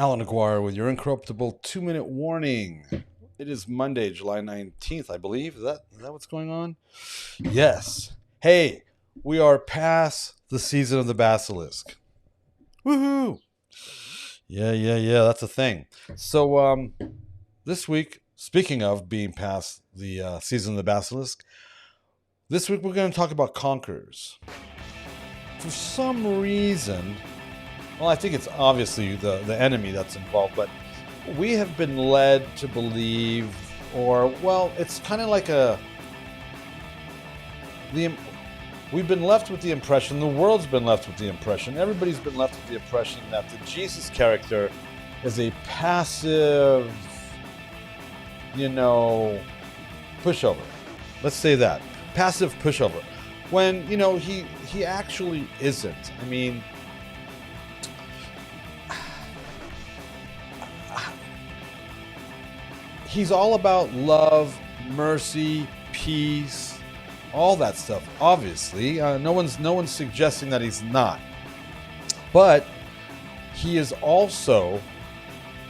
Allan Aguirre with your Incorruptible 2-minute warning. It is Monday, July 19th, I believe. Is that what's going on? Yes. Hey, we are past the season of the basilisk. Woohoo! Yeah. That's a thing. So this week, speaking of being past the season of the basilisk, this week we're going to talk about Conquerors. For some reason, well, I think it's obviously the enemy that's involved, but we have been led to believe, it's kind of like we've been left with the impression, the world's been left with the impression, everybody's been left with the impression that the Jesus character is a passive, pushover. Let's say that. Passive pushover. When, he actually isn't. I mean, he's all about love, mercy, peace, all that stuff. Obviously, no one's suggesting that he's not. But he is also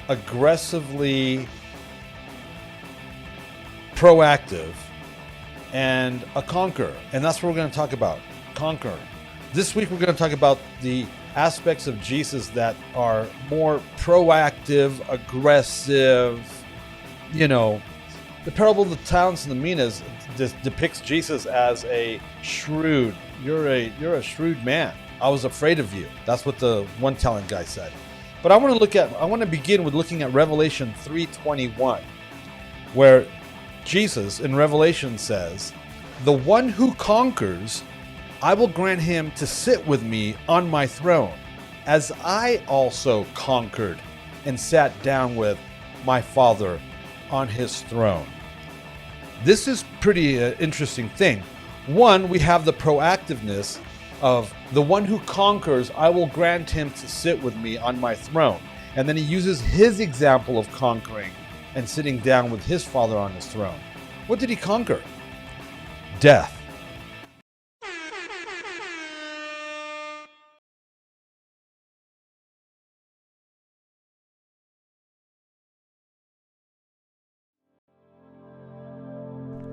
aggressively proactive and a conqueror. And that's what we're going to talk about. Conqueror. This week we're going to talk about the aspects of Jesus that are more proactive, aggressive. The parable of the talents and the minas depicts Jesus as a shrewd. You're a shrewd man. I was afraid of you. That's what the one talent guy said. But I want to begin with looking at Revelation 3:21, where Jesus in Revelation says, "The one who conquers, I will grant him to sit with me on my throne, as I also conquered and sat down with my Father on his throne." This is pretty interesting thing. One, we have the proactiveness of the one who conquers, I will grant him to sit with me on my throne. And then he uses his example of conquering and sitting down with his Father on his throne. What did he conquer? Death.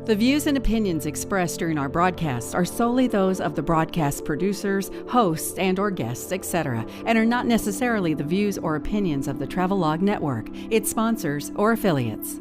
The views and opinions expressed during our broadcasts are solely those of the broadcast producers, hosts, and/or guests, etc., and are not necessarily the views or opinions of the Travelog Network, its sponsors, or affiliates.